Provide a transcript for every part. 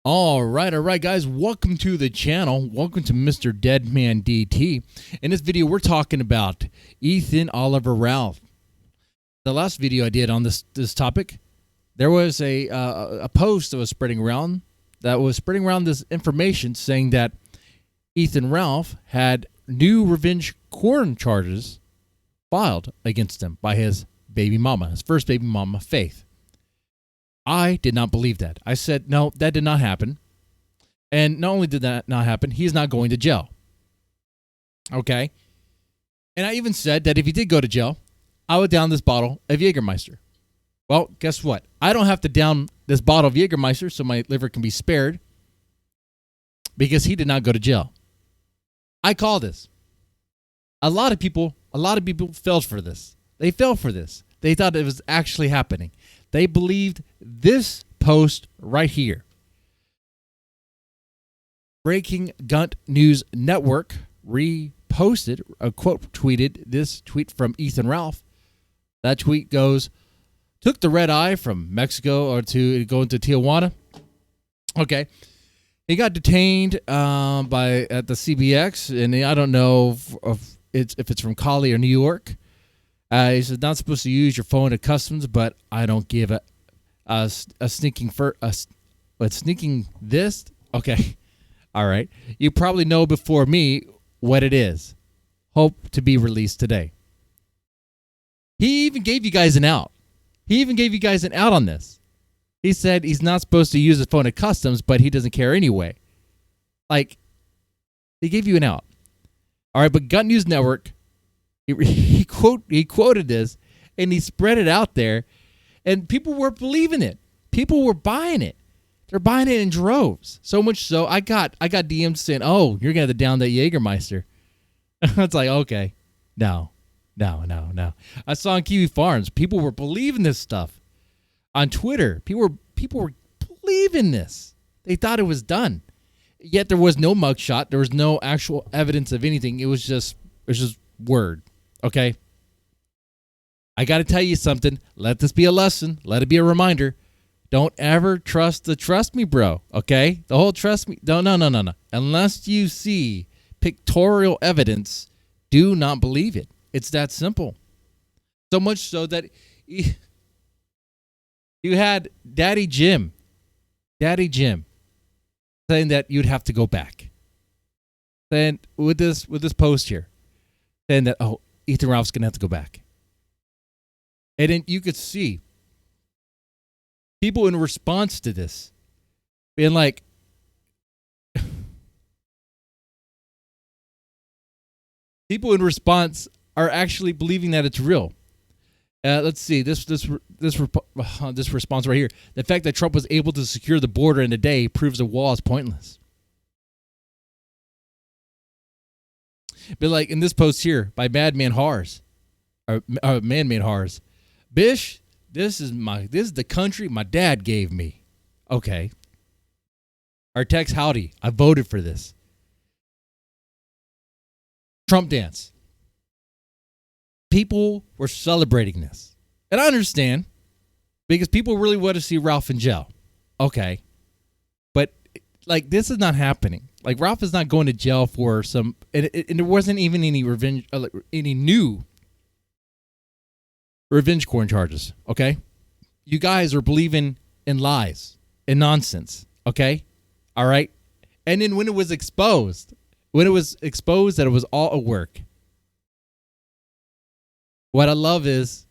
All right, guys. Welcome to the channel. Welcome to Mr. Deadman DT. In this video, we're talking about Ethan Oliver Ralph. The last video I did on this topic, there was a post that was spreading around this information saying that Ethan Ralph had new revenge porn charges filed against him by his baby mama, his first baby mama, Faith. I did not believe that. I said, no, that did not happen. And not only did that not happen, he's not going to jail. Okay? And I even said that if he did go to jail, I would down this bottle of Jägermeister. Well, guess what? I don't have to down this bottle of Jägermeister so my liver can be spared because he did not go to jail. I call this. A lot of people fell for this. They fell for this. They thought it was actually happening. They believed this post right here. Breaking Gun News Network reposted, tweeted this tweet from Ethan Ralph. That tweet goes, took the red eye from Mexico to going to Tijuana. Okay. He got detained at the CBX, and I don't know if it's from Cali or New York. He said, not supposed to use your phone at customs, but I don't give a sneaking this. Okay. All right. You probably know before me what it is. Hope to be released today. He even gave you guys an out. On this. He said he's not supposed to use his phone at customs, but he doesn't care anyway. Like, he gave you an out. All right, but Gun News Network, he quoted this, and he spread it out there, and people were believing it. People were buying it. They're buying it in droves. So much so, I got DMs saying, "Oh, you're gonna have to down that Jägermeister." It's like, okay, no. I saw on Kiwi Farms, people were believing this stuff. On Twitter, people were believing this. They thought it was done. Yet there was no mugshot. There was no actual evidence of anything. It was just word. Okay? I got to tell you something. Let this be a lesson. Let it be a reminder. Don't ever trust the trust me bro. Okay? The whole trust me. No. Unless you see pictorial evidence, do not believe it. It's that simple. So much so that you had Daddy Jim saying that you'd have to go back. Then with this post here, saying that, oh, Ethan Ralph's going to have to go back. And then you could see people in response to this being like, people in response are actually believing that it's real. Let's see this response right here. The fact that Trump was able to secure the border in a day proves the wall is pointless. But like in this post here by Man-Made Horrors, Bish, this is the country my dad gave me. Okay. Our text, howdy, I voted for this. Trump dance. People were celebrating this. And I understand, because people really want to see Ralph in jail. Okay. But, like, this is not happening. Like, Ralph is not going to jail for some... And there wasn't even any new revenge porn charges. Okay? You guys are believing in lies and nonsense. Okay? All right? And then when it was exposed that it was all a work... What I love is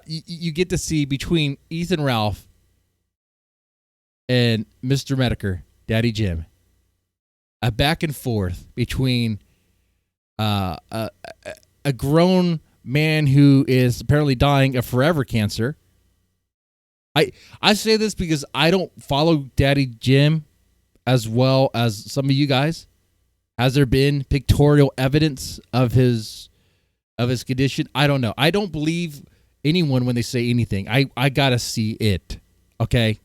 you get to see between Ethan Ralph and Mr. Metokur, Daddy Jim, a back and forth between a grown man who is apparently dying of forever cancer. I say this because I don't follow Daddy Jim as well as some of you guys. Has there been pictorial evidence of his condition? I don't know. I don't believe anyone when they say anything. I gotta see it. Okay,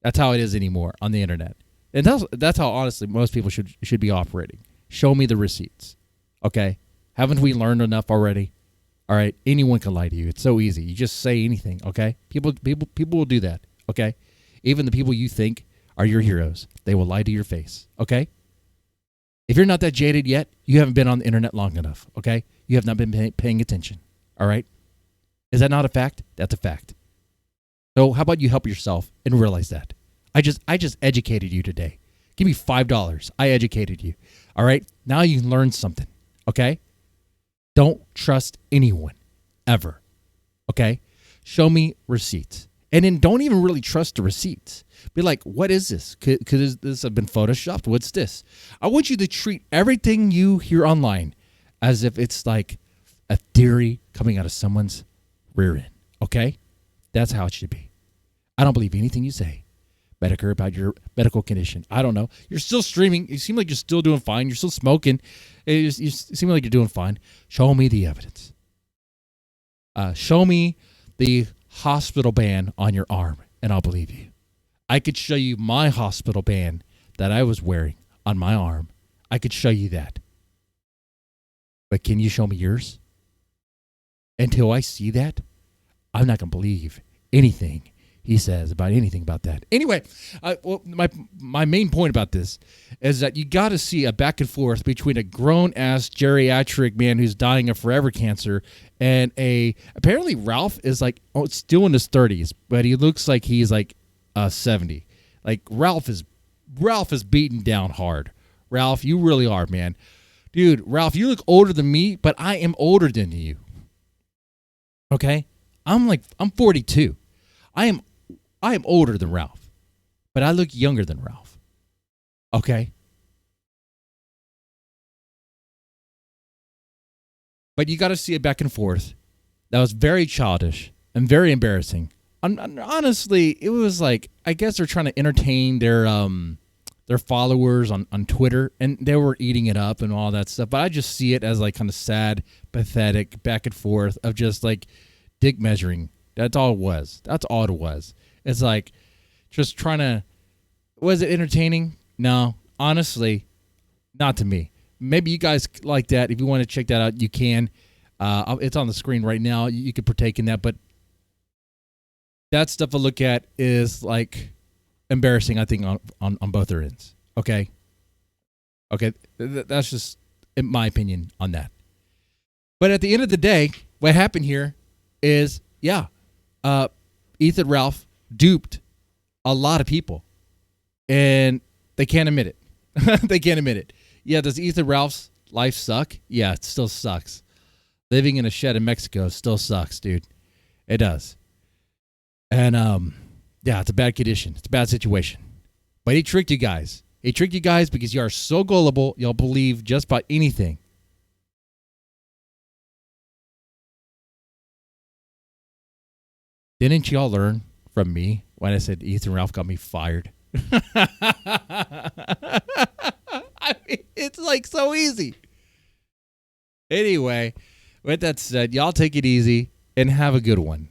that's how it is anymore on the internet, and that's how honestly most people should be operating. Show me the receipts. Okay, haven't we learned enough already? All right, anyone can lie to you. It's so easy. You just say anything. Okay, people will do that. Okay, even the people you think are your heroes. They will lie to your face, okay? If you're not that jaded yet, you haven't been on the internet long enough, okay? You have not been paying attention, all right? Is that not a fact? That's a fact. So how about you help yourself and realize that? I just educated you today. Give me $5. I educated you, all right? Now you can learn something, okay? Don't trust anyone, ever, okay? Show me receipts. And then don't even really trust the receipts. Be like, what is this? Could this have been photoshopped? What's this? I want you to treat everything you hear online as if it's like a theory coming out of someone's rear end, okay? That's how it should be. I don't believe anything you say, Metokur, about your medical condition. I don't know. You're still streaming. You seem like you're still doing fine. You're still smoking. You seem like you're doing fine. Show me the evidence. Show me the hospital band on your arm, and I'll believe you. I could show you my hospital band that I was wearing on my arm. I could show you that. But can you show me yours? Until I see that, I'm not going to believe anything he says about anything about that. Anyway, well, my main point about this is that you got to see a back and forth between a grown-ass geriatric man who's dying of forever cancer and apparently Ralph is like, still in his 30s, but he looks like he's like 70. Like Ralph is beaten down hard. Ralph, you really are, man. Dude, Ralph, you look older than me, but I am older than you. Okay? I'm 42. I am older than Ralph, but I look younger than Ralph. Okay? But you got to see it back and forth. That was very childish and very embarrassing. Honestly, it was like, I guess they're trying to entertain their followers on Twitter, and they were eating it up and all that stuff. But I just see it as like kind of sad, pathetic, back and forth of just like dick measuring. That's all it was. That's all it was. It's like just trying to, was it entertaining? No, honestly, not to me. Maybe you guys like that. If you want to check that out, you can. It's on the screen right now. You could partake in that. But that stuff I look at is like embarrassing, I think, on both their ends. Okay? Okay, that's just my opinion on that. But at the end of the day, what happened here is, yeah, Ethan Ralph duped a lot of people. And they can't admit it. They can't admit it. Yeah, does Ethan Ralph's life suck? Yeah, it still sucks. Living in a shed in Mexico still sucks, dude. It does. And, yeah, it's a bad condition. It's a bad situation. But he tricked you guys. He tricked you guys because you are so gullible, you'll believe just about anything. Didn't y'all learn from me when I said Ethan Ralph got me fired? I mean, it's like so easy. Anyway, with that said, y'all take it easy and have a good one.